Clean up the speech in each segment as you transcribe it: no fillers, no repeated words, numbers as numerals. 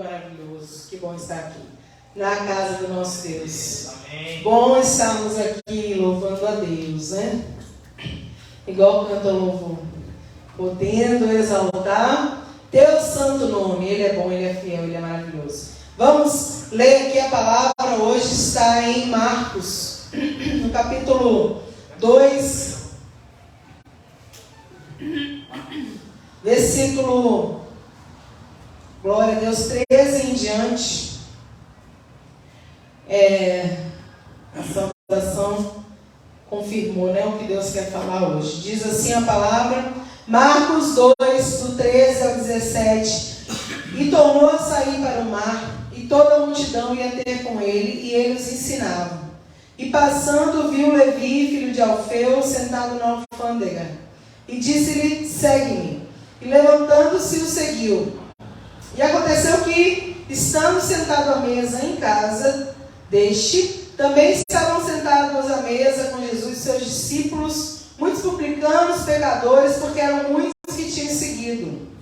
maravilhoso. Que bom estar aqui, na casa do nosso Deus. Amém. Bom estarmos aqui louvando a Deus, né? Igual canta o louvor. Podendo exaltar teu santo nome. Ele é bom, ele é fiel, ele é maravilhoso. Vamos ler aqui a palavra. Hoje está em Marcos, no capítulo 2, versículo, glória a Deus, 13 em diante. A saudação confirmou, né, o que Deus quer falar hoje. Diz assim a palavra, Marcos 2, do 13 ao 17. E tornou a sair para o mar, e toda a multidão ia ter com ele, e ele os ensinava. E passando, viu Levi, filho de Alfeu, sentado na alfândega, e disse-lhe, segue-me. E levantando-se, o seguiu. E aconteceu que, estando sentado à mesa em casa deste, também estavam sentados à mesa com Jesus e seus discípulos, muitos publicanos, pecadores, porque eram muitos que tinham seguido.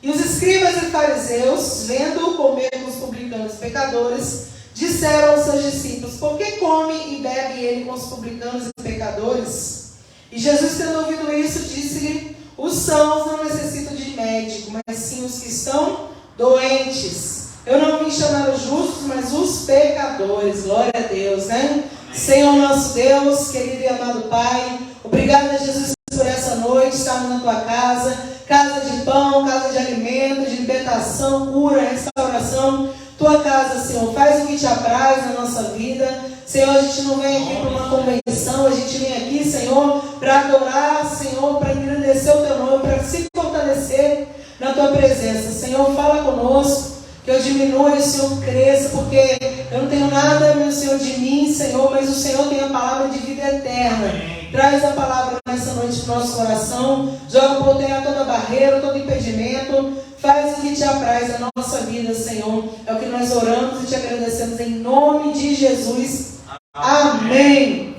E os escribas e fariseus, vendo-o comer com os publicanos e pecadores, disseram aos seus discípulos, por que come e bebe ele com os publicanos e pecadores? E Jesus, tendo ouvido isso, disse-lhe, os sãos não necessitam de médico, mas sim os que estão doentes. Eu não vim chamar os justos, mas os pecadores. Glória a Deus, né? Senhor nosso Deus, querido e amado Pai, obrigado a Jesus por essa noite, estarmos na tua casa, casa de pão, casa de alimento, de libertação, cura, restauração. Tua casa, Senhor, faz o que te apraz na nossa vida. Senhor, a gente não vem aqui para uma convenção, a gente vem aqui, Senhor, para adorar, Senhor, para engrandecer o teu nome, para se fortalecer na tua presença. Senhor, fala conosco, que eu diminua e o Senhor cresça, porque eu não tenho nada, meu Senhor, de mim, Senhor, mas o Senhor tem a palavra de vida eterna. Traz a palavra nessa noite para o nosso coração, joga por terra toda barreira, todo impedimento, faz o que te apraz a nossa vida, Senhor. É o que nós oramos e te agradecemos em nome de Jesus. Amém.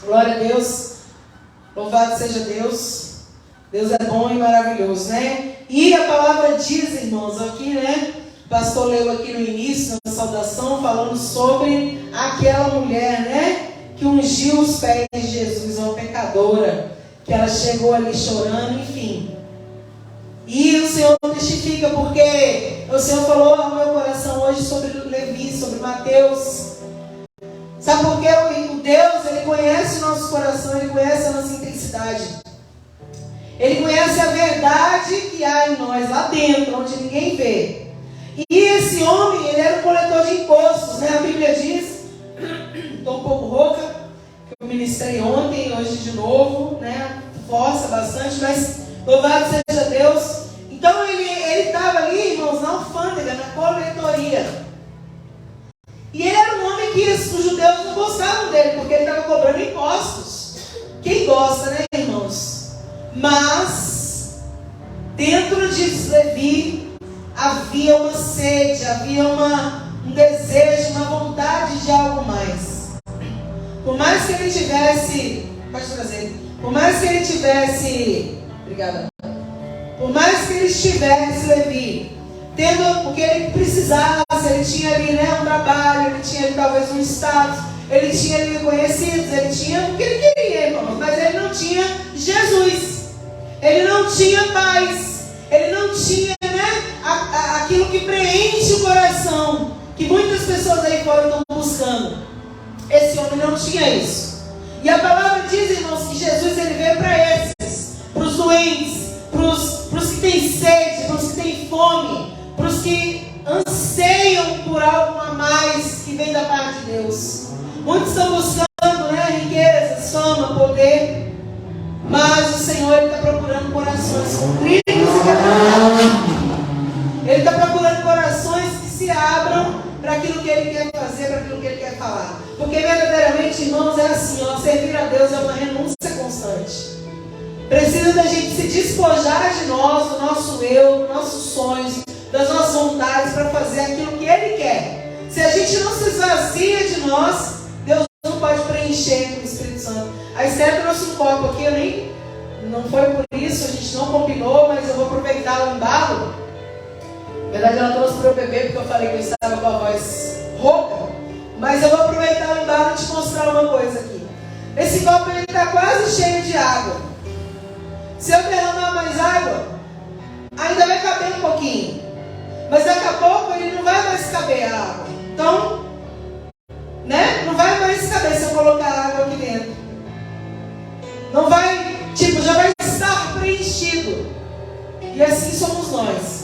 Glória a Deus. Louvado seja Deus. Deus é bom e maravilhoso, né? E a palavra diz, irmãos, aqui, né? O pastor leu aqui no início, na saudação, falando sobre aquela mulher, né? Que ungiu os pés de Jesus, uma pecadora, que ela chegou ali chorando, enfim. E o Senhor testifica, porque o Senhor falou ao meu coração hoje sobre Levi, sobre Mateus. Sabe por quê? O Deus, Ele conhece o nosso coração, Ele conhece a nossa intensidade. Ele conhece a verdade que há em nós, lá dentro, onde ninguém vê. E esse homem, ele era um coletor de impostos, né? A Bíblia diz, estou um pouco rouca, que eu ministrei ontem, hoje de novo, né? Força bastante, mas louvado seja Deus. Então ele estava ali, irmãos, na alfândega, na coletoria. E ele era um homem que os judeus não gostavam dele, porque ele estava cobrando impostos. Quem gosta, né, irmãos? Mas dentro de Levi havia uma sede, havia um desejo, uma vontade de algo mais. Por mais que ele tivesse, pode trazer, por mais que ele tivesse, obrigada, por mais que ele estivesse, Levi, tendo o que ele precisasse, ele tinha ali, né, um trabalho, ele tinha ali talvez um status, ele tinha ali conhecidos, ele tinha o que ele queria, irmãos, mas ele não tinha Jesus, ele não tinha paz, ele não tinha, né, aquilo que preenche o coração, que muitas pessoas aí fora estão buscando. Esse homem não tinha isso. E a palavra diz, irmãos, que Jesus ele veio para esses, para os doentes, para os que têm sede, para os que têm fome, para os que anseiam por algo a mais que vem da parte de Deus. Muitos estão buscando, né, riquezas, fama, poder, mas o Senhor está procurando corações contritos e quebrantados. Ele está procurando corações que se abram para aquilo que Ele quer fazer, para aquilo que Ele quer falar. Porque verdadeiramente, irmãos, é assim, ó, servir a Deus é uma renúncia constante. Precisa da gente se despojar de nós, do nosso eu, dos nossos sonhos, das nossas vontades, para fazer aquilo que Ele quer. Se a gente não se esvazia de nós, Deus não pode preencher com o Espírito Santo. A Esther trouxe um copo aqui, não foi por isso, a gente não combinou, mas eu vou aproveitar o embalo. verdade ela trouxe para eu beber porque eu falei que eu estava com a voz rouca. Mas eu vou aproveitar o embalo e te mostrar uma coisa aqui. Esse copo está quase cheio de água. Se eu derramar mais água, ainda vai caber um pouquinho. Mas daqui a pouco ele não vai mais caber a água. Então, né? Não vai mais caber se eu colocar água aqui dentro. Não vai, já vai estar preenchido. E assim somos nós.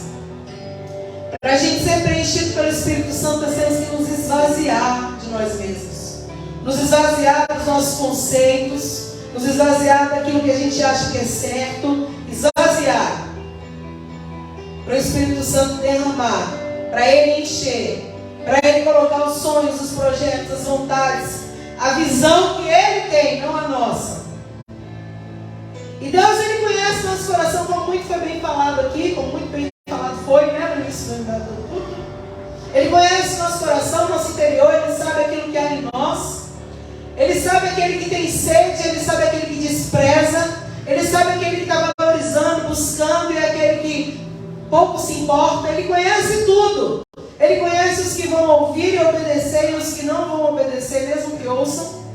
Para a gente ser preenchido pelo Espírito Santo, nós temos que nos esvaziar de nós mesmos. Nos esvaziar dos nossos conceitos. Nos esvaziar daquilo que a gente acha que é certo. Esvaziar. Para o Espírito Santo derramar. Para Ele encher. Para Ele colocar os sonhos, os projetos, as vontades. A visão que Ele tem, não a nossa. E Deus, Ele conhece nosso coração, como muito foi bem falado aqui, como muito bem falado foi, né, no início do culto. Ele conhece nosso coração, nosso interior, Ele sabe aquilo que há em nós. Ele sabe aquele que tem sede, Ele sabe aquele que despreza, Ele sabe aquele que está valorizando, buscando, e aquele que pouco se importa. Ele conhece tudo. Ele conhece os que vão ouvir e obedecer, e os que não vão obedecer, mesmo que ouçam.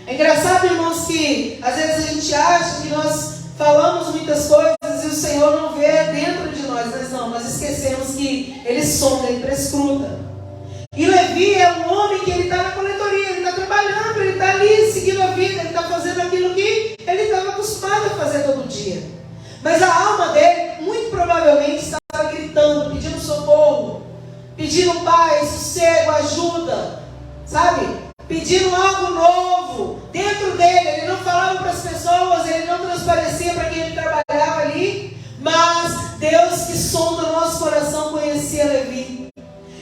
É engraçado, irmãos, que às vezes a gente acha que nós falamos muitas coisas e o Senhor não vê dentro de nós, mas não, nós esquecemos que Ele sonda, Ele prescruta. E Levi é um homem que ele está na coletoria, ele está trabalhando, ele está ali seguindo a vida, ele está fazendo aquilo que ele estava acostumado a fazer todo dia. Mas a alma dele, muito provavelmente, estava gritando, pedindo socorro, pedindo paz, sossego, ajuda, sabe? Pedindo algo novo dentro dele. Ele não falava para as pessoas, ele não transparecia para quem ele trabalhava ali, mas Deus que sonda o nosso coração conhecia Levi.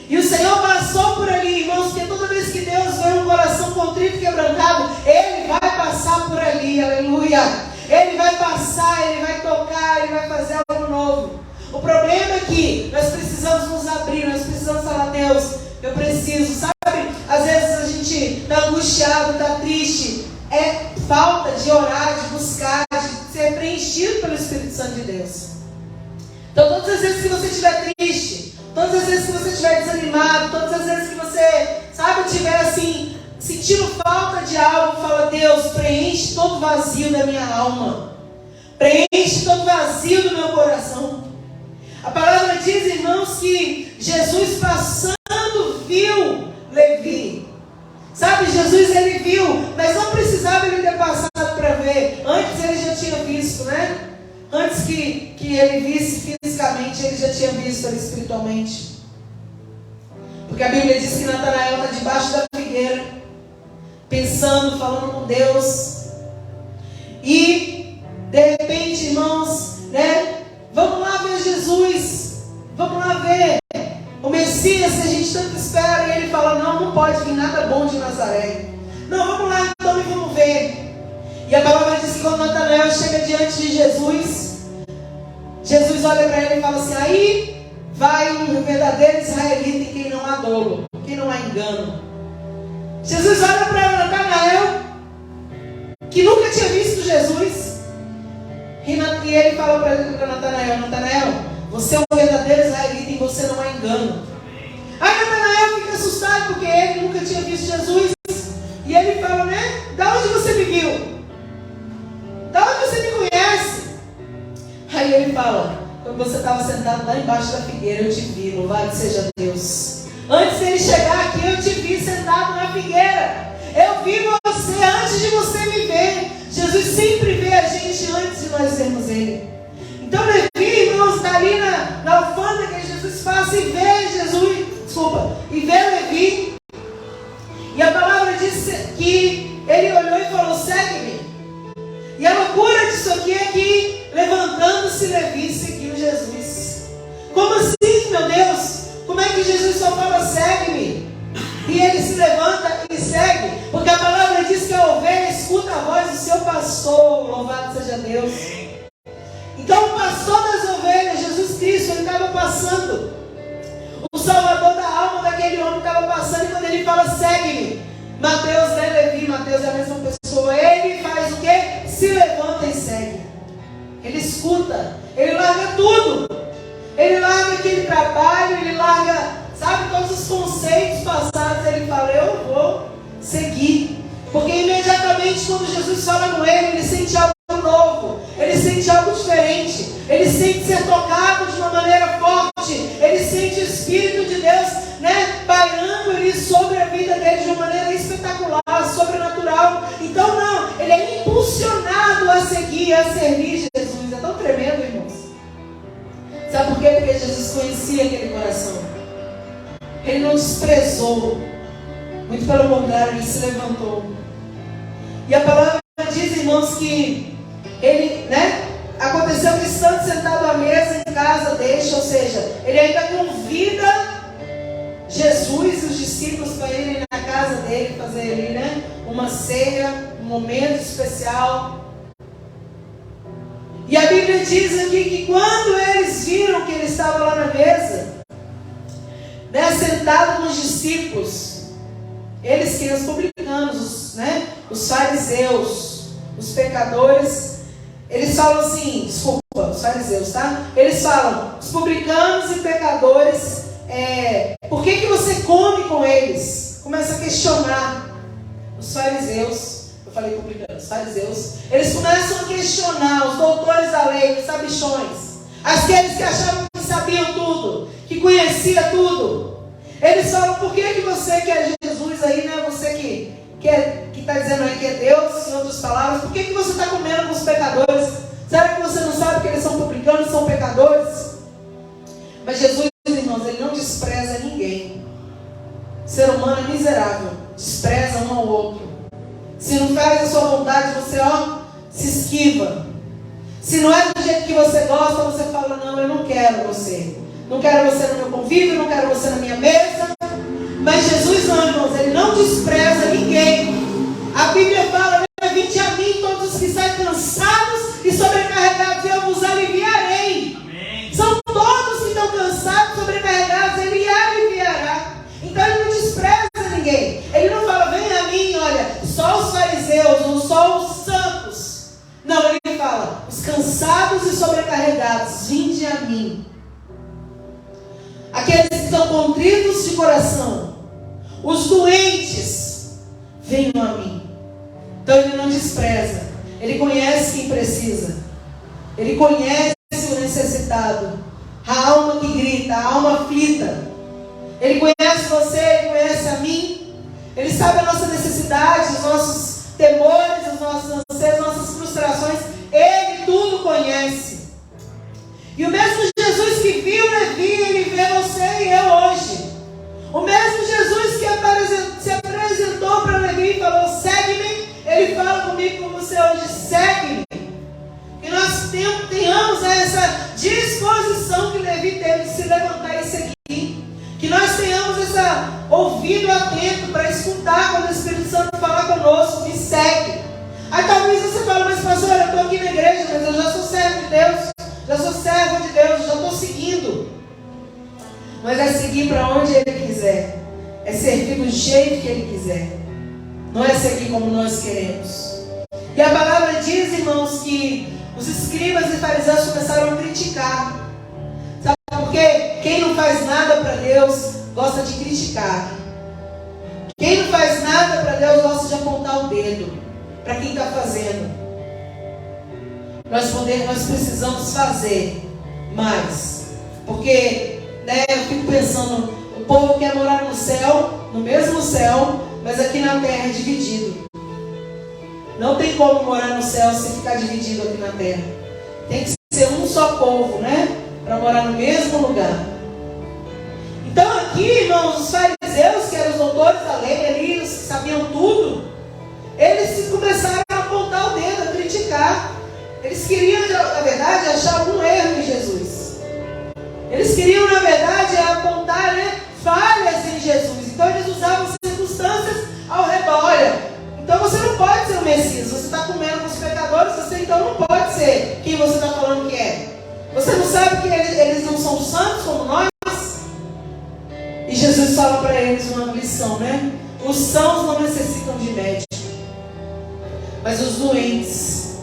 E o Senhor passou por ali, irmãos, porque toda vez que Deus vê um coração contrito e quebrantado, Ele vai passar por ali, aleluia. Ele vai passar, Ele vai tocar, Ele vai fazer algo novo. O problema é que nós precisamos nos abrir, nós precisamos falar, Deus, eu preciso, sabe? Às vezes a gente está angustiado, está triste. É falta de orar, de buscar, de ser preenchido pelo Espírito Santo de Deus. Então todas as vezes que você estiver triste, todas as vezes que você estiver desanimado, todas as vezes que você, sabe, estiver assim, sentindo falta de algo, fala, Deus, preenche todo o vazio da minha alma. Preenche todo o vazio do meu coração. A palavra diz, irmãos, que Jesus passando viu Levi. Sabe, Jesus ele viu, mas não precisava ele ter passado para ver. Antes ele já tinha visto, né? Antes que ele visse fisicamente, ele já tinha visto ele espiritualmente. Porque a Bíblia diz que Natanael está debaixo da figueira, pensando, falando com Deus. E, de repente, irmãos, né? Vamos lá ver Jesus. Vamos lá ver o Messias que a gente tanto espera. E ele fala, não pode vir nada bom de Nazaré. Não, vamos lá então e vamos ver. E a palavra diz que quando Natanael chega diante de Jesus, Jesus olha para ele e fala assim, aí vai um verdadeiro israelita em quem não há dolo, quem não há engano. Jesus olha para Natanael, que nunca tinha visto Jesus, e ele fala para Natanael, Natanael, você é um verdadeiro israelita e você não há engano. Aí Natanael fica assustado porque ele nunca tinha visto Jesus. E ele fala, né? Da onde você me viu? Da onde você me conhece? Aí ele fala, quando você estava sentado lá embaixo da figueira, eu te vi, louvado seja Deus. Antes dele chegar aqui, eu te vi sentado na figueira. Eu vi você antes de você me ver. Jesus sempre vê a gente antes de nós vermos Ele. Então Levi, irmãos, está ali na alfândega, Jesus passa e vê Jesus, e vê Levi. E a palavra diz que ele olhou e falou, segue-me. E a loucura disso aqui é que, levantando-se, Levi seguiu Jesus. Como assim, meu Deus? Como é que Jesus só fala, segue-me? E ele se levanta e segue. Porque a palavra diz que a ovelha escuta a voz do seu pastor. Louvado seja Deus. Então o pastor das ovelhas, Jesus Cristo, ele estava passando. O salvador da alma daquele homem estava passando. E quando ele fala, segue-me, Mateus, né, Levi, Mateus é a mesma pessoa. Ele faz o quê? Se levanta e segue. Ele escuta. Ele larga tudo. Ele larga que ele conceitos passados, ele fala, eu vou seguir. Porque imediatamente quando Jesus fala com ele sente algo novo, ele sente algo diferente, ele sente ser tocado de uma maneira forte, ele sente o Espírito de Deus, né, pairando ali sobre a vida dele de uma maneira espetacular, sobrenatural. Então não, ele é impulsionado a seguir, a servir Jesus. É tão tremendo, irmãos. Sabe por quê? Porque Jesus conhecia aquele coração. Ele não desprezou, muito pelo contrário, ele se levantou. E a palavra diz, irmãos, que ele, né, aconteceu que estando sentado à mesa em casa deste, ou seja, ele ainda convida Jesus e os discípulos para irem na casa dele, fazer ali, né, uma ceia, um momento especial. E a Bíblia diz aqui que quando eles viram que ele estava lá na mesa, né, sentado com os discípulos, eles que os publicanos, né, os fariseus, os pecadores, eles falam assim, desculpa, os fariseus, tá? Eles falam, os publicanos e pecadores, por que você come com eles? Começa a questionar os fariseus. Eu falei publicanos, os fariseus. Eles começam a questionar os doutores da lei, os sabichões, aqueles que achavam que sabiam tudo, que conhecia tudo. Eles falam, por que você que é Jesus aí, né? Você que está dizendo aí que é Deus, em outras palavras, por que você está comendo com os pecadores? Será que você não sabe que eles são publicanos, são pecadores? Mas Jesus, irmãos, ele não despreza ninguém. O ser humano é miserável, despreza um ao outro. Se não faz a sua vontade, você se esquiva. Se não é do jeito que você gosta, você fala, não, eu não quero você. Não quero você no meu convívio, não quero você na minha mesa. Mas Jesus não, irmãos, ele não despreza ninguém. A Bíblia fala, vinde a mim todos os que estão cansados e sobrecarregados, e eu vos aliviarei. Amém. São todos que estão cansados, sobrecarregados, ele aliviará. Então ele não despreza ninguém. Ele não fala, vem a mim, olha, só os fariseus ou só os santos. Não, ele fala, os cansados e sobrecarregados, vinde a mim. Aqueles que estão contritos de coração, os doentes, venham a mim. Então ele não despreza, ele conhece quem precisa, ele conhece o necessitado, a alma que grita, a alma aflita. Ele conhece você, ele conhece a mim, ele sabe a nossa necessidade, os nossos temores, os nossos anseios, nossas frustrações, ele tudo conhece. E o mesmo Jesus que viu Levi, ele vê você e eu hoje. O mesmo Jesus que se apresentou para Levi e falou, segue-me, ele fala comigo com você hoje, segue-me. Que nós tenhamos essa disposição que Levi teve de se levantar e seguir. Que nós tenhamos esse ouvido atento para escutar quando o Espírito Santo falar conosco, me segue. Aí talvez você fale, mas pastor, eu estou aqui na igreja, mas eu já sou servo de Deus, já sou servo de Deus, já estou seguindo. Mas é seguir para onde Ele quiser, é servir do jeito que Ele quiser, não é seguir como nós queremos. E a palavra diz, irmãos, que os escribas e fariseus começaram a criticar. Sabe por quê? Quem não faz nada para Deus gosta de criticar. Quem não faz nada para Deus gosta de apontar o dedo para quem está fazendo. Nós precisamos fazer mais. Porque, né, eu fico pensando, o povo quer morar no céu, no mesmo céu, mas aqui na terra é dividido. Não tem como morar no céu se ficar dividido aqui na terra. Tem que ser um só povo, né? Para morar no mesmo lugar. Então aqui, irmãos, os fariseus, que eram os doutores da lei ali, os que sabiam tudo, eles começaram a apontar o dedo, a criticar. Eles queriam, na verdade, achar algum erro em Jesus. Eles queriam, na verdade, apontar, né, falhas em Jesus. Então eles usavam circunstâncias ao redor. Olha, então você não pode ser o Messias. Você está comendo com os pecadores, você então não pode ser quem você está falando que é. Você não sabe que eles não são santos como nós? E Jesus fala para eles uma lição, né? Os sãos não necessitam de médico, mas os doentes,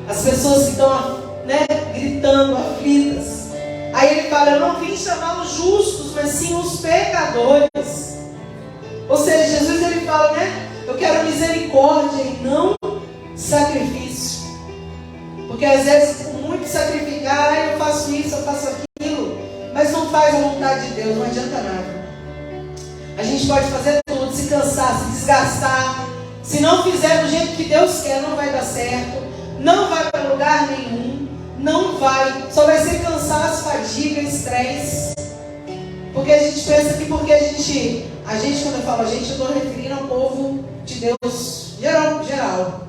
as pessoas que estão, né, gritando, aflitas. Aí ele fala, eu não vim chamar os justos, mas sim os pecadores. Ou seja, Jesus ele fala, né? Eu quero misericórdia e não sacrifício. Porque às vezes, por muito sacrificar, eu faço isso, eu faço aquilo, mas não faz a vontade de Deus, não adianta nada. A gente pode fazer tudo, se cansar, se desgastar. Se não fizer do jeito que Deus quer, não vai dar certo. Não vai para lugar nenhum. Não vai. Só vai ser cansaço, fadiga, estresse. Porque a gente pensa que porque a gente quando eu falo a gente, eu estou referindo ao povo de Deus geral.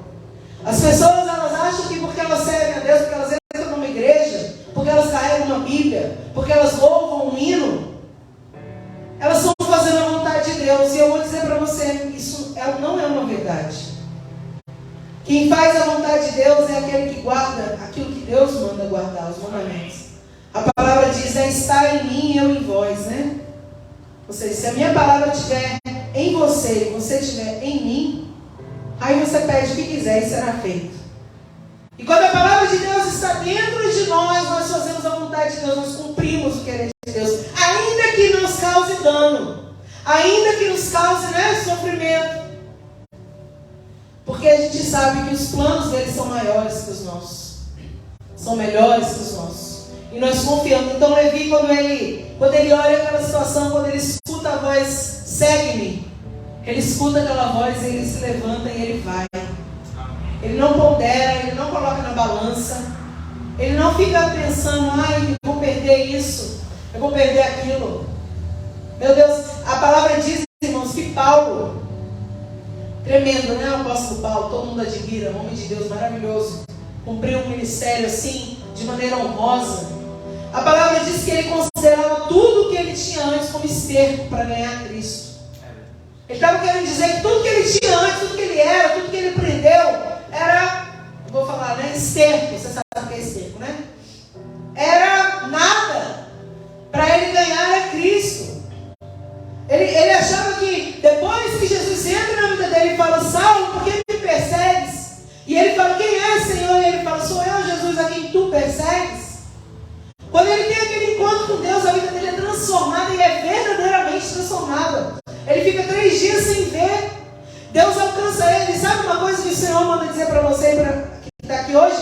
As pessoas, elas acham que porque elas servem a Deus, porque elas entram numa igreja, porque elas carregam uma Bíblia, porque elas louvam um hino, elas estão fazendo a vontade de Deus. E eu vou dizer para você, isso não é uma verdade. Quem faz a vontade de Deus é aquele que guarda aquilo que Deus manda guardar, os mandamentos. A palavra diz, está em mim e eu em vós, né? Ou seja, se a minha palavra estiver em você e você estiver em mim, aí você pede o que quiser e será feito. E quando a palavra de Deus está dentro de nós fazemos a vontade de Deus, nós cumprimos o querer de Deus, ainda que nos cause dano, ainda que nos cause, né, sofrimento. Porque a gente sabe que os planos dele são maiores que os nossos, são melhores que os nossos. E nós confiamos. Então Levi, quando ele olha aquela situação, quando ele escuta a voz, segue-me, ele escuta aquela voz, ele se levanta e ele vai. Ele não pondera, ele não coloca na balança, ele não fica pensando, eu vou perder isso, eu vou perder aquilo. Meu Deus, a palavra diz, irmãos, que Paulo, tremendo, né? O apóstolo Paulo, todo mundo admira, homem de Deus maravilhoso, cumpriu um ministério assim, de maneira honrosa. A palavra diz que ele considerava tudo o que ele tinha antes como esterco para ganhar Cristo. Ele estava querendo dizer que tudo que ele tinha antes, tudo que ele era, tudo que ele aprendeu, era, vou falar, né? Esterco. Você sabe o que é esterco, né? Era nada. Para ele ganhar é Cristo. Ele achava que depois que Jesus entra na vida dele e fala, Saulo, por que me persegues? E ele fala, quem é, Senhor? E ele fala, sou eu, Jesus, a quem tu persegues. Quando ele tem aquele encontro com Deus, a vida dele é transformada e é verdadeiramente transformada. Ele fica 3 dias sem ver. Deus alcança ele. Sabe uma coisa que o Senhor manda dizer para você que está aqui hoje?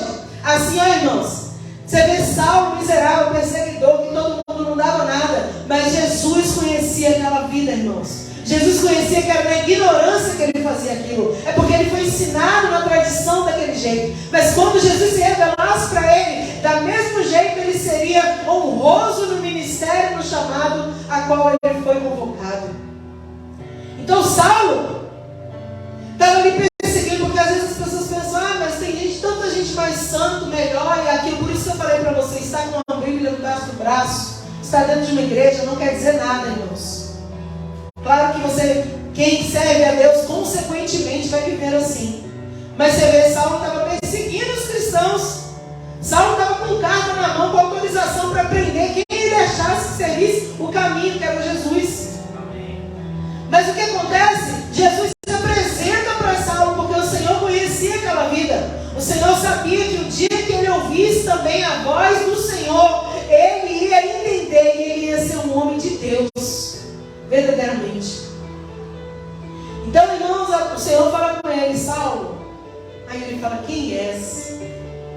Assim, irmãos, você vê Saulo, miserável, perseguidor, que todo mundo não dava nada, mas Jesus conhecia aquela vida, irmãos. Jesus conhecia que era na ignorância que ele fazia aquilo. É porque ele foi ensinado na tradição daquele jeito. Mas quando Jesus se revelasse para ele, da mesmo jeito ele seria honroso no ministério, no chamado a qual ele foi convocado. Então Saulo estava ali perseguindo, porque às vezes as pessoas pensam, mas tem tanta gente mais santo, melhor e aquilo. Por isso que eu falei para você, estar com uma Bíblia no braço, estar dentro de uma igreja não quer dizer nada, irmãos. Claro que quem serve a Deus, consequentemente vai viver assim. Mas você vê, Saulo estava perseguindo os cristãos. Saulo estava com carta na mão, com autorização para prender quem ele achasse que servisse o caminho, que era Jesus. Mas o que acontece? Jesus se apresenta para Saulo, porque o Senhor conhecia aquela vida. O Senhor sabia que o dia que ele ouvisse também a voz do Senhor, ele ia entender e ele ia ser um homem de Deus, verdadeiramente. Então, irmãos, o Senhor fala com ele, Saulo. Aí ele fala, quem és?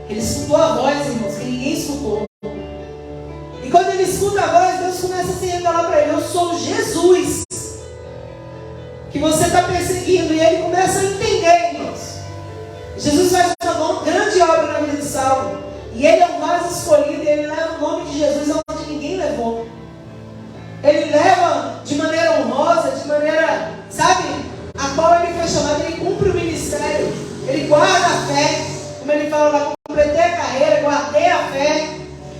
Ele escutou a voz, irmãos, que ninguém escutou. E quando ele escuta a voz, Deus começa a se revelar para ele, eu sou Jesus que você está perseguindo. E ele começa a entender, irmãos. Jesus faz uma grande obra na vida de Saulo. E ele é um vaso escolhido, e ele leva o nome de Jesus onde ninguém levou. Ele leva de maneira honrosa, de maneira, sabe, a qual ele foi chamado. Ele cumpre o ministério, ele guarda a fé, como ele fala lá, completei a carreira, guardei a fé.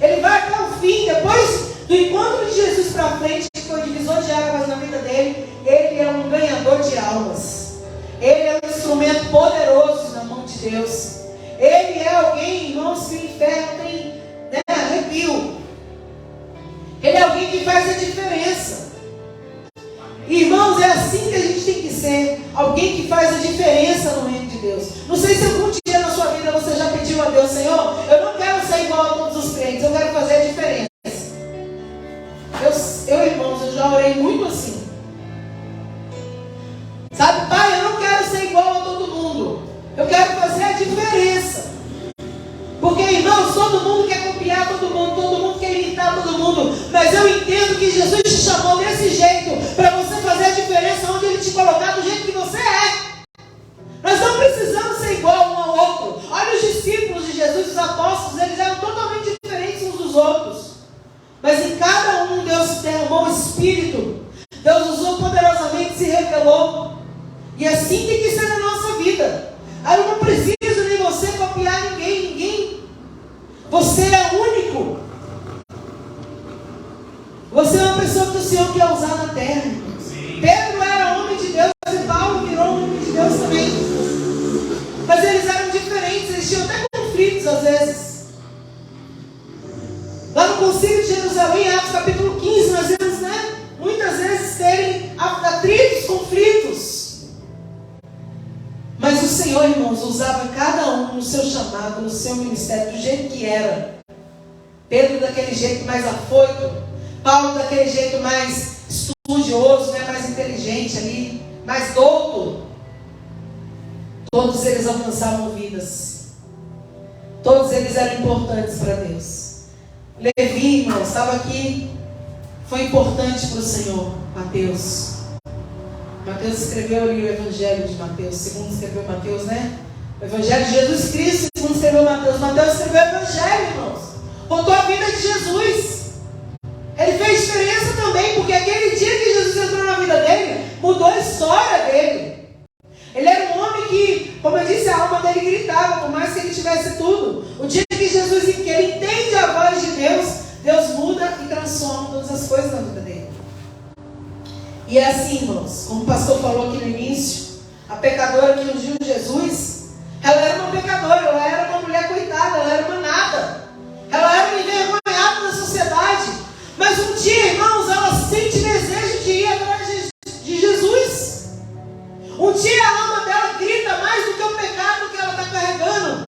Ele vai até o fim. Depois do encontro de Jesus para frente, que foi divisor de águas na vida dele, ele é um ganhador de almas. Ele é um instrumento poderoso na mão de Deus. Ele é alguém, irmãos, que o inferno tem, né, arrepio. Ele é alguém que faz a diferença. Irmãos, é assim que a gente tem que ser. Alguém que faz a diferença no reino de Deus. Não sei se algum dia na sua vida você já pediu a Deus, Senhor, eu não quero ser igual a todos os crentes, eu quero fazer a diferença. Irmãos, eu já orei muito assim. Sabe, Pai, eu não quero ser igual a todo mundo. Eu quero fazer a diferença. Porque, irmãos, todo mundo quer copiar todo mundo quer imitar todo mundo. Mas eu entendo que Jesus te chamou desse jeito, para você fazer a diferença onde Ele te colocar, do jeito que você é. Nós não precisamos ser igual um ao outro. Olha os discípulos de Jesus, os apóstolos, eles eram totalmente diferentes uns dos outros. Mas em cada um Deus derramou o Espírito. Deus usou poderosamente, se revelou. E assim tem que ser na nossa vida. Eu não preciso nem você copiar ninguém. Você é único. Você é uma pessoa que o Senhor quer usar na terra. Pedro era homem de Deus e Paulo virou homem de Deus também. Mas eles eram diferentes, eles tinham até conflitos às vezes. Lá no Concílio de Jerusalém, Atos capítulo 15, nós vemos, muitas vezes terem atritos, conflitos. Mas o Senhor, irmãos, usava cada um no seu chamado, no seu ministério, do jeito que era. Pedro daquele jeito mais afoito, Paulo daquele jeito mais estudioso, mais inteligente ali, mais douto. Todos eles alcançavam vidas. Todos eles eram importantes para Deus. Levi, irmãos, estava aqui, foi importante para o Senhor. Mateus escreveu ali o Evangelho de Mateus, segundo escreveu Mateus, O Evangelho de Jesus Cristo, segundo escreveu Mateus. Mateus escreveu o Evangelho, irmãos. Contou a vida de Jesus. Ele fez diferença também, porque aquele dia que Jesus entrou na vida dele, mudou a história dele. Ele era um homem que, como eu disse, a alma dele gritava, por mais que ele tivesse tudo. O dia que Jesus, que ele entende a voz de Deus, Deus muda e transforma todas as coisas na vida dele. E é assim, irmãos, como o pastor falou aqui no início, a pecadora que ungiu Jesus, ela era uma pecadora, ela era uma mulher coitada, ela era uma nada. Ela era uma envergonhada na sociedade. Mas um dia, irmãos, ela sente desejo de ir atrás de Jesus. Um dia a alma dela grita mais do que o pecado que ela está carregando.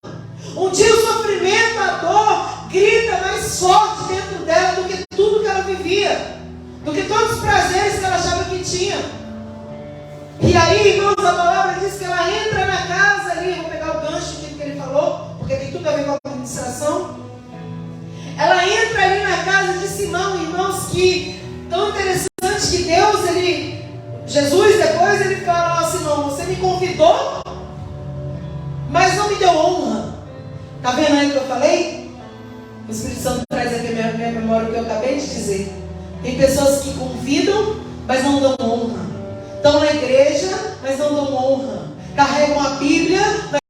Um dia o sofrimento, a dor, grita mais forte dentro dela do que tudo que ela vivia, do que todos os prazeres que ela achava que tinha. E aí, irmãos, a palavra diz que ela entra na casa ali, vou pegar o gancho aqui que ele falou, porque tem tudo a ver com a administração. Ela entra ali na casa de Simão, irmãos, que tão interessante que Deus, Jesus depois ele fala, Simão, você me convidou, mas não me deu honra. Está vendo aí o que eu falei? O Espírito Santo traz aqui a minha memória o que eu acabei de dizer. Tem pessoas que convidam, mas não dão honra. Estão na igreja, mas não dão honra. Carregam a Bíblia,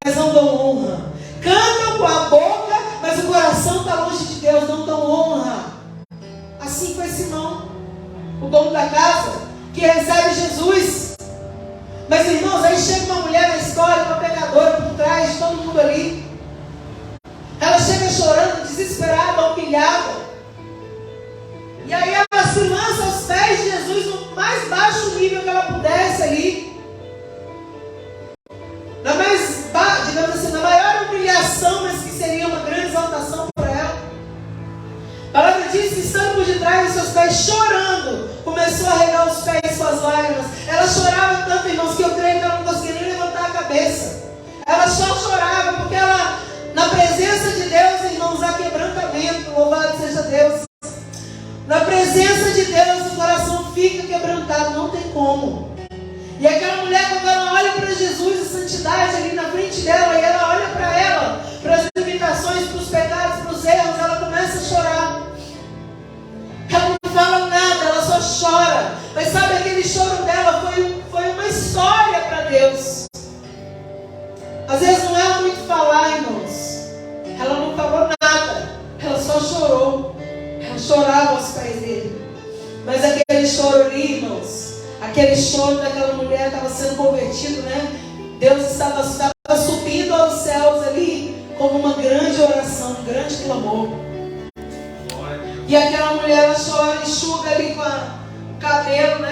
mas não dão honra. Cantam com a boca, mas o coração está longe de Deus, não dão honra. Assim foi Simão, o dono da casa, que recebe Jesus. Mas, irmãos, aí chega uma mulher na escola, uma pecadora por trás de todo mundo ali. Ela chega chorando, desesperada, humilhada. E aí ela se lança aos pés de Jesus no mais baixo nível que ela pudesse ali. Digamos assim, na maior humilhação, mas que seria uma grande exaltação para ela. A palavra diz que estando por detrás dos seus pés, chorando, começou a regar os pés com as lágrimas. Ela chorava tanto, irmãos, que eu creio que ela não conseguia nem levantar a cabeça. Ela só chorava, porque ela, na presença de Deus, irmãos, há quebrantamento, louvado seja Deus. Na presença de Deus, o coração fica quebrantado, não tem como. E aquela mulher, quando ela olha para Jesus, a santidade ali na frente dela, e ela olha para ela, para as limitações, para os pecados, para os erros, ela começa a chorar. Ela não fala nada, ela só chora. Mas sabe, aquele choro dela foi uma história para Deus. Às vezes não é muito falar, irmãos. Ela não falou nada, ela só chorou. Ela chorava aos pés dele. Mas aquele choro ali, irmãos, aquele choro daquela mulher estava sendo convertido, Deus estava subindo aos céus ali como uma grande oração, um grande clamor. E aquela mulher, ela chora, enxuga ali com o cabelo,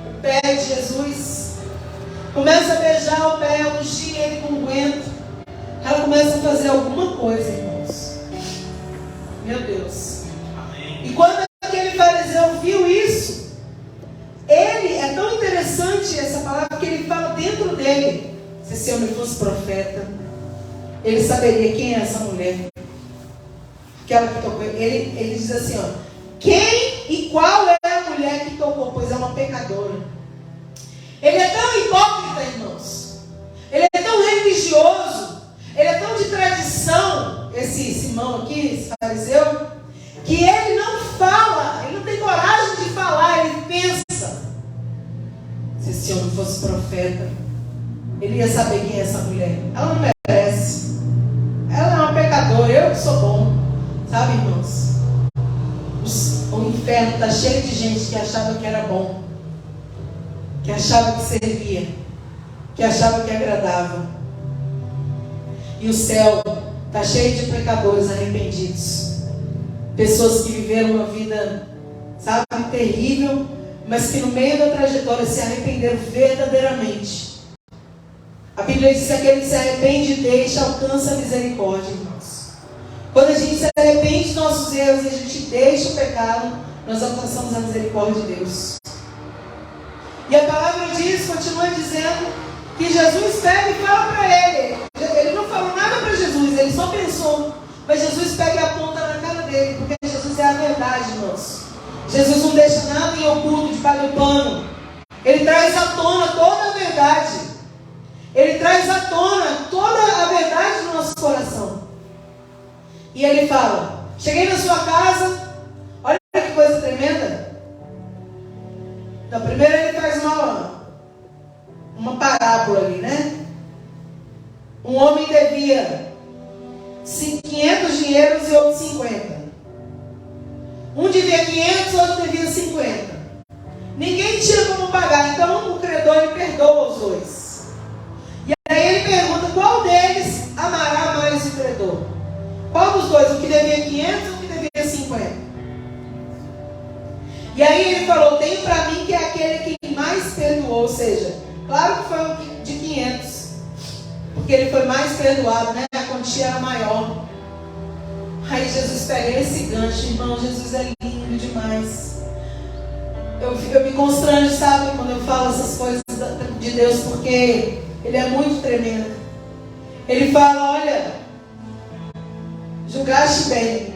o pé de Jesus. Começa a beijar o pé, ungir ele com unguento. Ela começa a fazer alguma coisa, irmãos. Meu Deus. Amém. E quando aquele fariseu viu isso, Se esse homem fosse profeta, ele saberia quem é essa mulher. Aquela que tocou. Ele diz assim, ó: quem e qual é a mulher que tocou? Pois é uma pecadora. Ele é tão hipócrita, irmãos. Ele é tão religioso. Ele é tão de tradição, esse Simão aqui, esse fariseu, que ele não fala, ele não tem coragem de falar, ele pensa. Se esse homem fosse profeta, ele ia saber quem é essa mulher. Ela não merece. Ela é uma pecadora, eu que sou bom. Sabe, irmãos? O inferno está cheio de gente que achava que era bom, que achava que servia, que achava que agradava. E o céu está cheio de pecadores arrependidos. Pessoas que viveram uma vida, sabe, terrível, mas que no meio da trajetória se arrependeram verdadeiramente. A Bíblia diz que aquele que se arrepende e deixa, alcança a misericórdia, irmãos. Quando a gente se arrepende dos nossos erros e a gente deixa o pecado, nós alcançamos a misericórdia de Deus. E a palavra diz, continua dizendo, que Jesus pega e fala para ele. Ele não falou nada para Jesus, ele só pensou. Mas Jesus pega e aponta na cara dele, porque Jesus é a verdade, irmãos. Jesus não deixa nada em oculto, debaixo do pano. Ele traz à tona toda a verdade. Ele traz à tona toda a verdade do nosso coração. E ele fala: cheguei na sua casa, olha que coisa tremenda. Então, primeiro ele traz uma parábola ali, né? Um homem devia 500 dinheiros e outro 50. Um devia 500, outro devia 50. Ninguém tinha como pagar, então o credor ele perdoa os dois. E aí ele pergunta qual deles amará mais o credor. Qual dos dois? O que devia 500 ou o que devia 50? E aí ele falou: tem para mim que é aquele que mais perdoou. Ou seja, claro que foi o de 500, porque ele foi mais perdoado, né? A quantia era maior. Aí Jesus pega esse gancho, irmão. Jesus é lindo demais. Eu me constranjo, sabe, quando eu falo essas coisas de Deus, porque Ele é muito tremendo. Ele fala: olha, julgaste bem.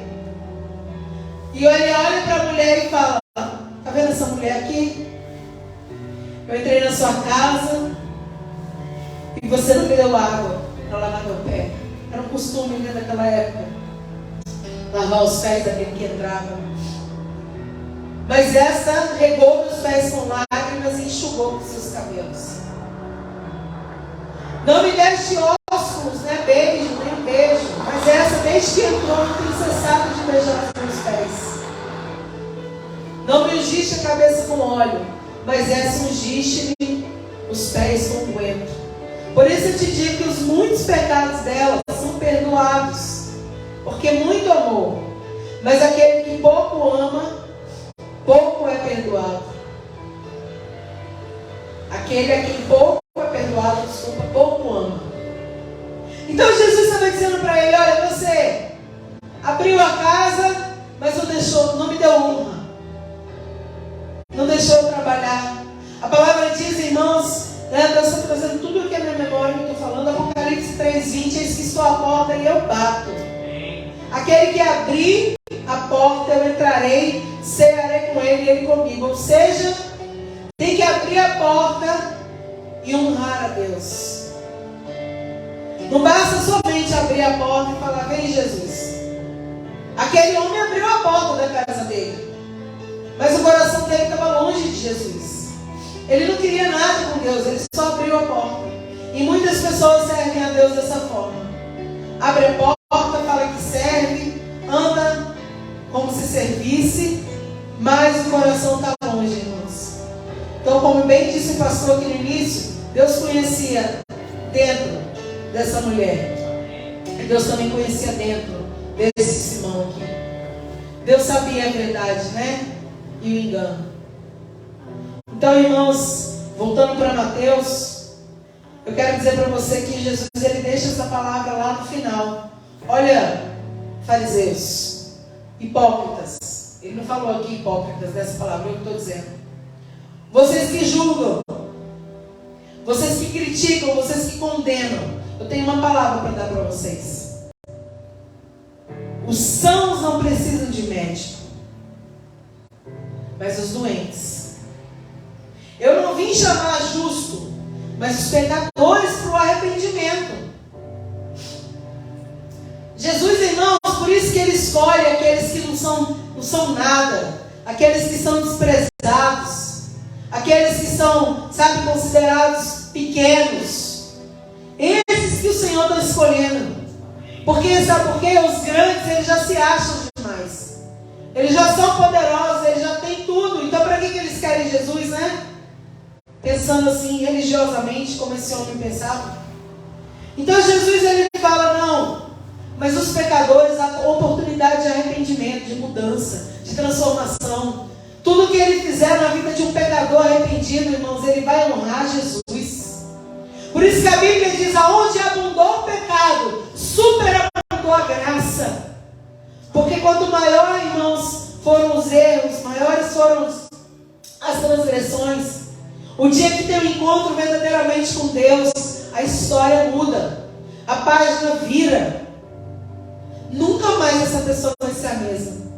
E ele olha para a mulher e fala: tá vendo essa mulher aqui? Eu entrei na sua casa e você não me deu água para lavar meu pé. Era um costume, né, daquela época, lavar os pés daquele que entrava. Mas essa regou meus pés com lágrimas e enxugou com seus cabelos. Não me deste ósculos, né, beijo, nem beijo. Mas essa, desde que entrou, não tem cessado de beijar os meus pés. Não me ungiste a cabeça com óleo, mas essa ungiste-me os pés com unguento. Por isso eu te digo que os muitos pecados dela são perdoados, porque muito amor. Mas aquele que pouco ama, pouco é perdoado. Aquele a quem pouco é perdoado, desculpa, pouco ama. Então Jesus estava dizendo para ele: olha, você abriu a casa, mas não me deu honra. Não deixou eu trabalhar. A palavra diz, irmãos, né, Deus está trazendo tudo o que é minha memória que eu estou falando. Apocalipse 3:20, eis que estou à porta e eu bato. Aquele que abrir a porta, eu entrarei, cearei com ele e ele comigo. Ou seja, tem que abrir a porta e honrar a Deus. Não basta somente abrir a porta e falar: vem Jesus. Aquele homem abriu a porta da casa dele, mas o coração dele estava longe de Jesus. Ele não queria nada com Deus, ele só abriu a porta. E muitas pessoas servem a Deus dessa forma. Abre a porta, fala que serve, anda como se servisse, mas o coração está longe, irmãos. Então, como bem disse o pastor aqui no início, Deus conhecia dentro dessa mulher. E Deus também conhecia dentro desse Simão aqui. Deus sabia a verdade, né? E o engano. Então, irmãos, voltando para Mateus, eu quero dizer para você que Jesus, ele deixa essa palavra lá no final. Olha, fariseus, hipócritas. Ele não falou aqui hipócritas dessa palavra, eu estou dizendo. Vocês que julgam, vocês que criticam, vocês que condenam, eu tenho uma palavra para dar para vocês. Os sãos não precisam de médico, mas os doentes. Eu não vim chamar justo, mas os pecadores para o arrependimento. Jesus, irmãos, por isso que Ele escolhe aqueles que não são nada, aqueles que são desprezados, aqueles que são, sabe, considerados pequenos. Esses que o Senhor está escolhendo. Porque, sabe por quê? Os grandes, eles já se acham demais. Eles já são poderosos, eles já têm tudo. Então, para que eles querem Jesus, né? Pensando assim, religiosamente, como esse homem pensava. Então, Jesus, ele fala, não. Mas os pecadores, a oportunidade de arrependimento, de mudança, de transformação. Tudo que ele fizer na vida de um pecador arrependido, irmãos, ele vai honrar Jesus. Por isso que a Bíblia diz, aonde abundou o pecado, superabundou a graça. Porque quanto maior, irmãos, foram os erros, maiores foram as transgressões, o dia que tem um encontro verdadeiramente com Deus, a história muda, a página vira. Nunca mais essa pessoa vai ser a mesma.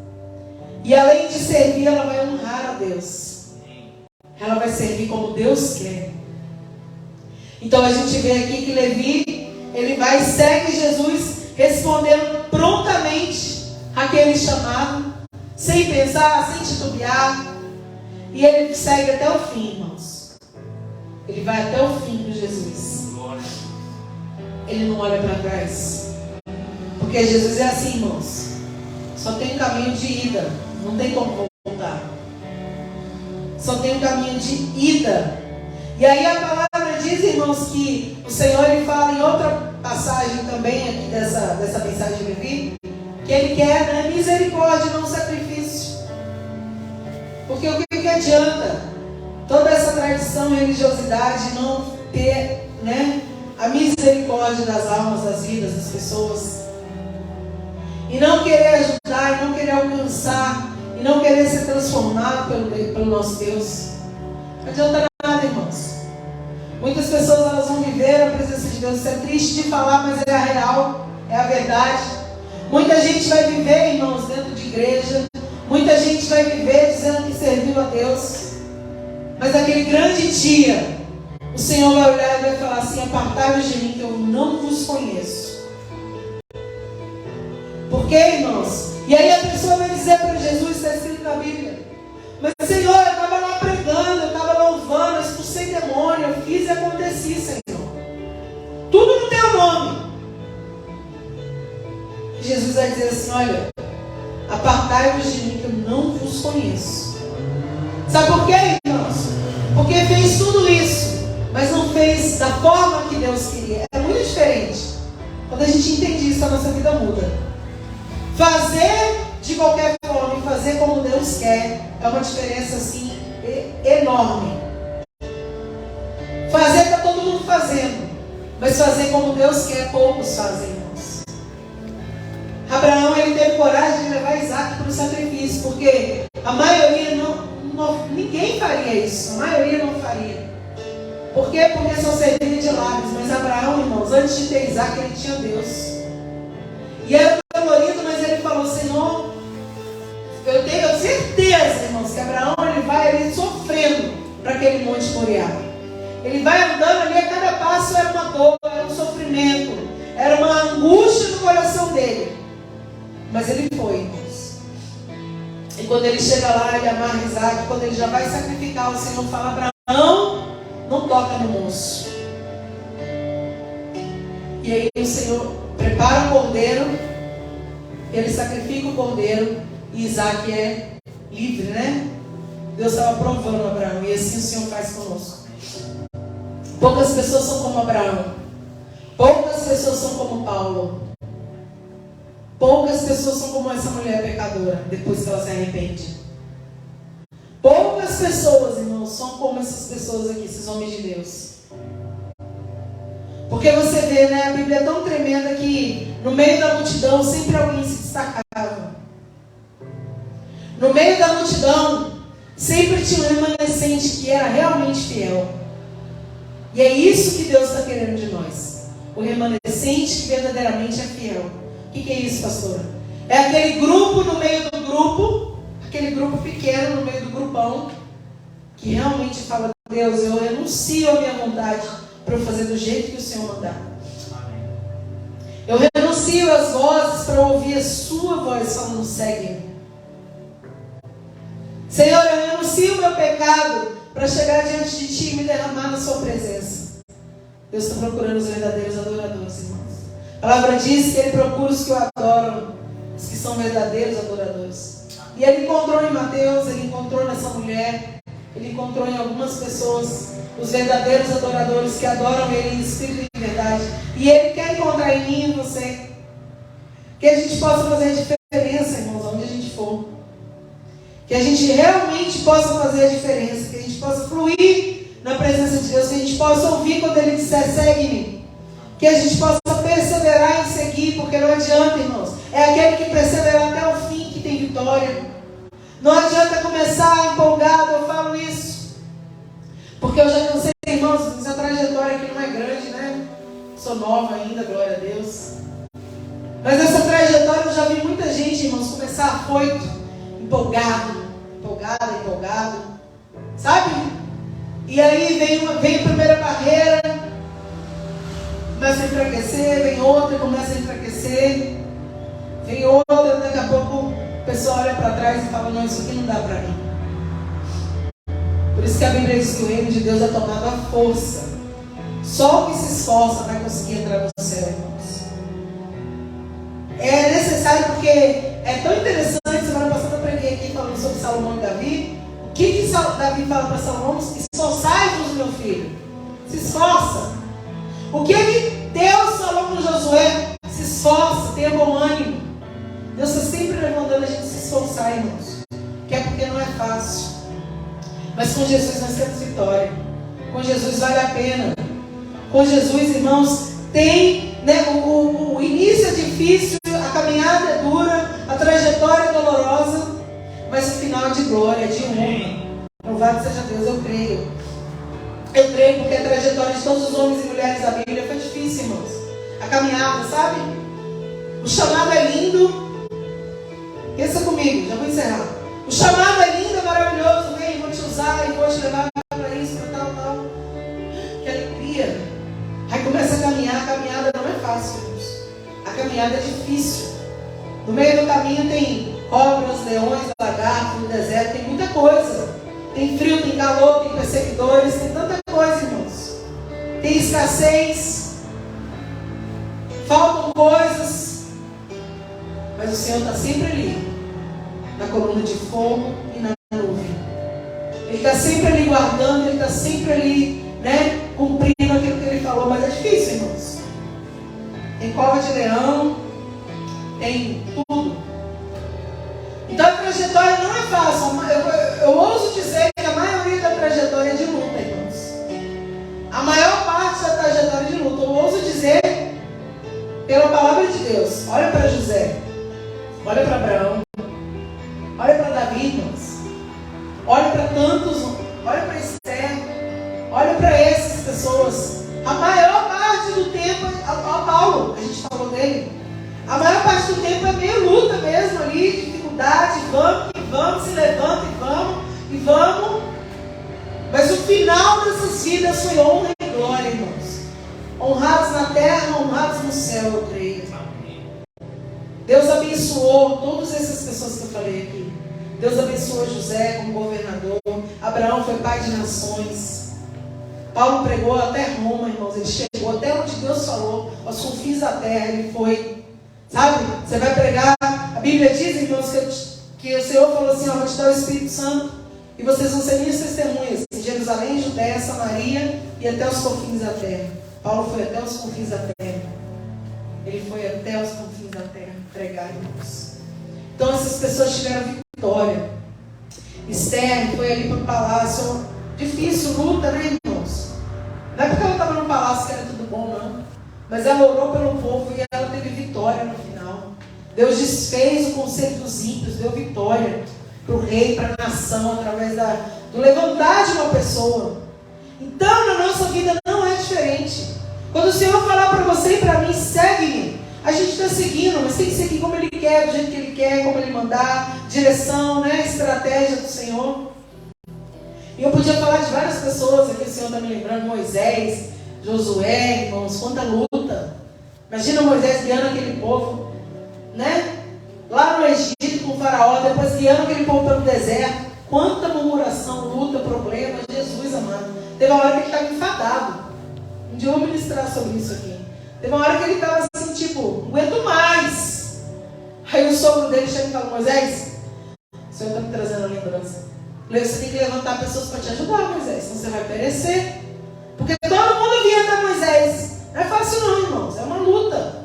E além de servir, ela vai honrar a Deus. Ela vai servir como Deus quer. Então a gente vê aqui que Levi, ele vai e segue Jesus, respondendo prontamente aquele chamado, sem pensar, sem titubear. E ele segue até o fim, irmãos. Ele vai até o fim de Jesus. Ele não olha para trás. Porque Jesus é assim, irmãos. Só tem um caminho de ida. Não tem como voltar. Só tem um caminho de ida. E aí a palavra diz, irmãos, que o Senhor, ele fala em outra passagem também aqui dessa mensagem de Levi, que ele quer, né, misericórdia, não sacrifício. Porque o que adianta toda essa tradição, religiosidade, não ter, né, a misericórdia das almas, das vidas das pessoas? E não querer ajudar, e não querer alcançar, e não querer ser transformado pelo nosso Deus. Não adianta nada, irmãos. Muitas pessoas, elas vão viver a presença de Deus. Isso é triste de falar, mas é a real, é a verdade. Muita gente vai viver, irmãos, dentro de igreja. Muita gente vai viver dizendo que serviu a Deus. Mas aquele grande dia, o Senhor vai olhar e vai falar assim: apartai-vos de mim, que eu não vos conheço. Por quê, irmãos? E aí a pessoa vai dizer para Jesus, está escrito na Bíblia: mas Senhor, eu estava lá pregando, eu estava louvando, eu expulsei demônio, eu fiz e aconteci, Senhor. Tudo no teu nome. E Jesus vai dizer assim: olha, apartai-vos de mim, que eu não vos conheço. Sabe por quê, irmãos? Porque fez tudo isso, mas não fez da forma que Deus queria. É muito diferente. Quando a gente entende isso, a nossa vida muda. Fazer de qualquer forma e fazer como Deus quer é uma diferença assim enorme. Fazer está todo mundo fazendo, mas fazer como Deus quer, poucos fazem, irmãos. Abraão, ele teve coragem de levar Isaac para o sacrifício, porque a maioria ninguém faria isso, a maioria não faria. Por quê? Porque só servia de lábios. Mas Abraão, irmãos, antes de ter Isaac, ele tinha Deus. E era dolorido, mas ele falou: Senhor, eu tenho certeza, irmãos, que Abraão, ele vai ali sofrendo para aquele monte Moriá. Ele vai andando ali, a cada passo era uma dor, era um sofrimento, era uma angústia no coração dele. Mas ele foi, irmãos. E quando ele chega lá, ele amarra Isaac. Quando ele já vai sacrificar, o Senhor fala: Abraão, não toca no moço. E aí o Senhor prepara o cordeiro, ele sacrifica o cordeiro e Isaac é livre, né? Deus estava provando Abraão, e assim o Senhor faz conosco. Poucas pessoas são como Abraão. Poucas pessoas são como Paulo. Poucas pessoas são como essa mulher pecadora, depois que ela se arrepende. Poucas pessoas, irmãos, são como essas pessoas aqui, esses homens de Deus. Porque você vê, né, a Bíblia é tão tremenda que no meio da multidão sempre alguém se destacava. No meio da multidão sempre tinha um remanescente que era realmente fiel. E é isso que Deus está querendo de nós. O remanescente que verdadeiramente é fiel. O que é isso, pastora? É aquele grupo no meio do grupo, aquele grupo pequeno no meio do grupão, que realmente fala: Deus, eu renuncio a minha vontade para eu fazer do jeito que o Senhor mandar. Eu renuncio às vozes para ouvir a sua voz falando: segue-me. Senhor, eu renuncio o meu pecado para chegar diante de Ti e me derramar na Sua presença. Deus está procurando os verdadeiros adoradores, irmãos. A palavra diz que Ele procura os que o adoram, os que são verdadeiros adoradores. E Ele encontrou em Mateus, Ele encontrou nessa mulher, Ele encontrou em algumas pessoas os verdadeiros adoradores que adoram Ele em espírito e em verdade. E Ele quer encontrar em mim e em você. Que a gente possa fazer diferença, irmãos, onde a gente for. Que a gente realmente possa fazer a diferença. Que a gente possa fluir na presença de Deus. Que a gente possa ouvir quando Ele disser: segue-me. Que a gente possa perseverar em seguir. Porque não adianta, irmãos. É aquele que persevera até o fim que tem vitória. Não adianta começar empolgado, eu falo isso. Porque eu já cansei, irmãos, essa trajetória aqui não é grande, né? Sou nova ainda, glória a Deus. Mas nessa trajetória eu já vi muita gente, irmãos, começar afoito, empolgado. Sabe? E aí vem a primeira barreira, começa a enfraquecer, vem outra, começa a enfraquecer. Vem outra, daqui a pouco o pessoal olha para trás e fala: não, isso aqui não dá para mim. Por isso que a Bíblia diz que o reino de Deus é tomado à força. Só o que se esforça vai conseguir entrar no céu, irmãos. É necessário, porque é tão interessante. Semana passada eu preguei aqui falando sobre Salomão e Davi. O que Davi fala para Salomão? Esforçai-vos, meu filho. Se esforça. O que Deus falou para Josué? Se esforça, tenha bom ânimo. Deus está sempre mandando a gente se esforçar, irmãos. Que é porque não é fácil. Mas com Jesus nós temos vitória. Com Jesus vale a pena. Com Jesus, irmãos, tem, né, o início é difícil, a caminhada é dura, a trajetória é dolorosa, mas o final é de glória, de honra. Louvado seja Deus, eu creio. Eu creio porque a trajetória de todos os homens e mulheres da Bíblia foi difícil, irmãos. A caminhada, sabe? O chamado é lindo. Pensa comigo, já vou encerrar. O chamado é lindo, é maravilhoso. Vem, vou te usar e vou te levar para isso, para tal. Que alegria. Aí começa a caminhada não é fácil, irmãos. A caminhada é difícil. No meio do caminho tem cobras, leões, lagartos, no deserto, tem muita coisa. Tem frio, tem calor, tem perseguidores, tem tanta coisa, irmãos. Tem escassez, faltam coisas, mas o Senhor está sempre ali, na coluna de fogo e na nuvem. Ele está sempre ali guardando, Ele está sempre ali, né, cumprindo aquilo que Ele falou. Mas é difícil, irmãos. Tem cova de leão, tem tudo. Então a trajetória não é fácil. Eu ouso dizer que a maioria da trajetória é de luta, irmãos. A maior parte da trajetória é de luta. Eu ouso dizer, pela palavra de Deus. Olha para José, olha para Abraão, olha para Davi, irmãos. Olha para tantos, olha para Esther, olha para essas pessoas. A maior parte do tempo, ó Paulo, a gente falou dele. A maior parte do tempo é meio luta mesmo ali, dificuldade, vamos, se levanta e vamos. Mas o final dessas vidas foi honra e glória, irmãos. Honrados na terra, honrados no céu, eu creio. Deus abençoou todas essas pessoas que eu falei aqui. Deus abençoou José como governador. Abraão foi pai de nações. Paulo pregou até Roma, irmãos. Ele chegou até onde Deus falou, aos confins da terra. Ele foi. Sabe? Você vai pregar. A Bíblia diz, irmãos, que o Senhor falou assim: vou te dar o Espírito Santo e vocês vão ser minhas testemunhas em Jerusalém, Judéia, Samaria e até os confins da terra. Paulo foi até os confins da terra. Ele foi até os confins da terra pregar, irmãos. Então essas pessoas tiveram vitória. Esther foi ali para o palácio. Difícil, luta, né, irmãos? Não é porque ela estava no palácio que era tudo bom, não. Mas ela orou pelo povo e ela teve vitória no final. Deus desfez o conselho dos ímpios, deu vitória para o rei, para a nação, através do levantar de uma pessoa. Então, na nossa vida não Quando o Senhor falar para você e para mim, segue-me, a gente está seguindo, mas tem que seguir como Ele quer, do jeito que Ele quer, como Ele mandar, direção, né? Estratégia do Senhor. E eu podia falar de várias pessoas aqui, o Senhor está me lembrando, Moisés, Josué, irmãos, quanta luta. Imagina Moisés guiando aquele povo, né? Lá no Egito com o faraó, depois guiando aquele povo pelo deserto. Quanta murmuração, luta, problema, Jesus amado. Teve uma hora que ele estava enfadado. Um dia eu vou ministrar sobre isso aqui. Teve uma hora que ele estava assim, tipo, não aguento mais. Aí o sogro dele chega e fala, Moisés, o Senhor está me trazendo a lembrança. Você tem que levantar pessoas para te ajudar, Moisés, senão você vai perecer. Porque todo mundo vinha até Moisés. Não é fácil não, irmãos, é uma luta.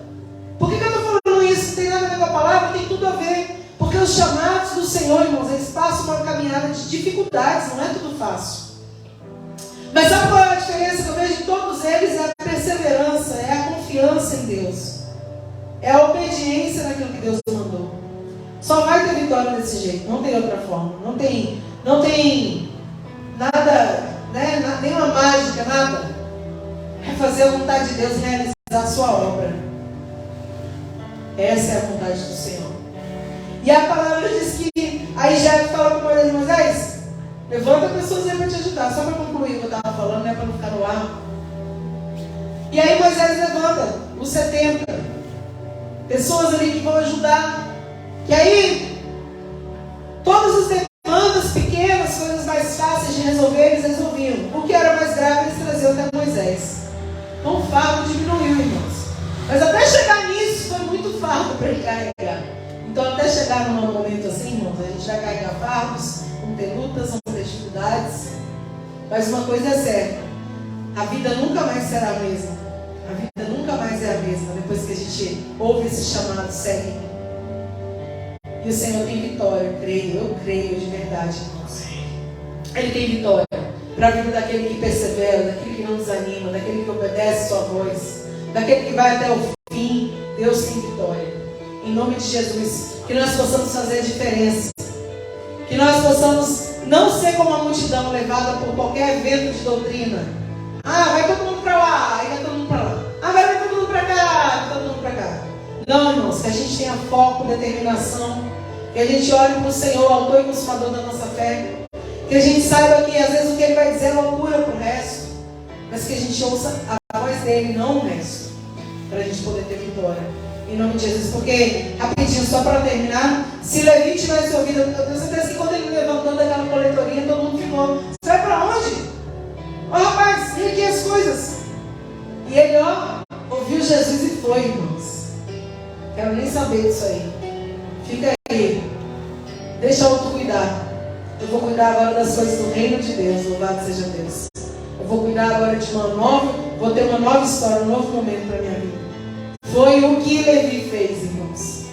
Por que eu estou falando isso? Não tem nada a ver com a palavra, tem tudo a ver. Porque os chamados do Senhor, irmãos, eles passam uma caminhada de dificuldades, não é tudo fácil. Mas sabe qual é a diferença que eu vejo de todos eles? É a perseverança, é a confiança em Deus. É a obediência naquilo que Deus mandou. Só vai ter vitória desse jeito, não tem outra forma. Não tem nada, né? Nenhuma mágica, nada. É fazer a vontade de Deus e realizar a sua obra. Essa é a vontade do Senhor. E a palavra diz que aí já fala com Moisés, levanta pessoas aí para te ajudar. Só para concluir o que eu estava falando, né? Para não ficar no ar. E aí Moisés levanta os 70 pessoas ali que vão ajudar. E aí todas as demandas pequenas, coisas mais fáceis de resolver, eles resolviam. O que era mais grave, eles traziam até Moisés. Então o fardo diminuiu, irmãos. Mas até chegar nisso foi muito fardo para ele carregar. Então até chegar num momento assim, irmãos, a gente vai carregar fardos, vão ter lutas, vão ter dificuldades. Mas uma coisa é certa, a vida nunca mais será a mesma. A vida nunca mais é a mesma depois que a gente ouve esse chamado, segue. E o Senhor tem vitória, eu creio de verdade, irmãos. Ele tem vitória para a vida daquele que persevera, daquele que não desanima, daquele que obedece sua voz, daquele que vai até o fim. Deus tem vitória. Em nome de Jesus, que nós possamos fazer a diferença. Que nós possamos não ser como a multidão levada por qualquer vento de doutrina. Ah, vai todo mundo para lá, aí vai todo mundo para lá. Ah, vai todo mundo para cá, vai todo mundo para cá. Não, irmãos, que a gente tenha foco, determinação. Que a gente olhe para o Senhor, autor e consumador da nossa fé. Que a gente saiba que às vezes o que Ele vai dizer é loucura para o resto. Mas que a gente ouça a voz dEle, não o resto. Para a gente poder ter vitória. Em nome de Jesus. Porque, rapidinho, só para terminar, se Levi tivesse ouvido, eu tenho certeza que quando ele levantou daquela coletoria, todo mundo ficou, você vai para onde? Ó, rapaz, vem aqui as coisas. E ele, ouviu Jesus e foi, irmãos. Quero nem saber disso aí. Fica aí. Deixa outro cuidar. Eu vou cuidar agora das coisas do reino de Deus. Louvado seja Deus. Eu vou cuidar agora de vou ter uma nova história, um novo momento para a minha vida. Foi o que Levi fez, irmãos.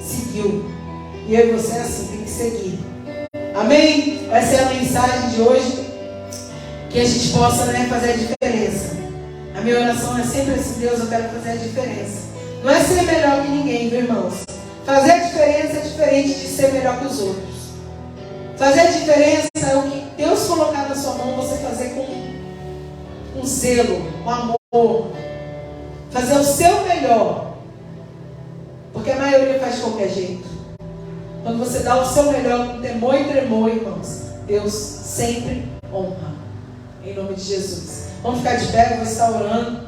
Seguiu. E eu e você é assim, tem que seguir. Amém? Essa é a mensagem de hoje. Que a gente possa, fazer a diferença. A minha oração é sempre assim, Deus, eu quero fazer a diferença. Não é ser melhor que ninguém, viu, irmãos? Fazer a diferença é diferente de ser melhor que os outros. Fazer a diferença é o que Deus colocar na sua mão, você fazer com zelo, com amor. Fazer o seu melhor. Porque a maioria faz de qualquer jeito. Quando você dá o seu melhor com temor e tremor, irmãos, Deus sempre honra. Em nome de Jesus. Vamos ficar de pé, eu vou estar orando.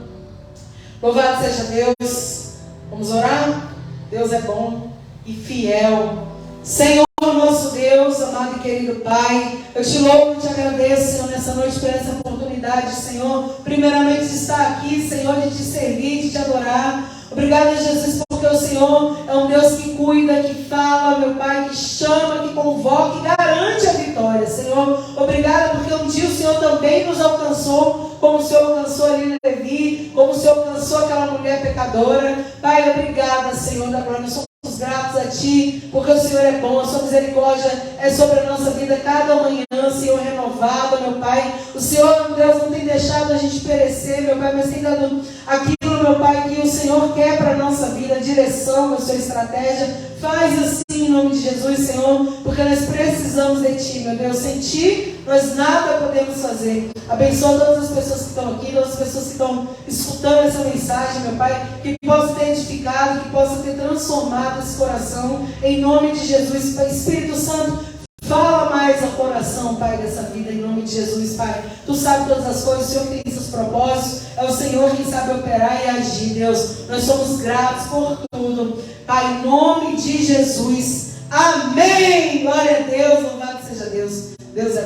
Louvado seja Deus. Vamos orar? Deus é bom e fiel. Senhor, nosso Deus, amado e querido Pai, eu te louvo e te agradeço, Senhor, nessa noite por essa oportunidade, Senhor, primeiramente de estar aqui, Senhor, de te servir, de te adorar. Obrigado, Jesus, porque o Senhor é um Deus que cuida, que fala, meu Pai, que chama, que convoca e garante a vitória, Senhor. Obrigado porque um dia o Senhor também nos alcançou, como o Senhor alcançou ali Levi, como o Senhor alcançou aquela mulher pecadora. Pai, obrigada, Senhor da glória. Somos gratos a Ti, porque o Senhor é bom, a Sua misericórdia é sobre a nossa vida cada manhã, Senhor, renovada, meu Pai. O Senhor, meu Deus, não tem deixado a gente perecer, meu Pai, mas tem dado aquilo, meu Pai, que o Senhor quer para a nossa vida, a direção, a Sua estratégia. Faz assim em nome de Jesus, Senhor, porque nós precisamos de Ti, meu Deus. Sem Ti, nós nada podemos fazer. Abençoa todas as pessoas que estão aqui, todas as pessoas que estão escutando essa mensagem, meu Pai, que possa ter edificado, que possa ter transformado esse coração, em nome de Jesus. Pai, Espírito Santo, fala mais ao coração, Pai, dessa vida, em nome de Jesus, Pai. Tu sabe todas as coisas, o Senhor tem seus propósitos, é o Senhor quem sabe operar e agir, Deus. Nós somos gratos por tudo, Pai, em nome de Jesus. Amém! Glória a Deus, louvado seja Deus. Deus é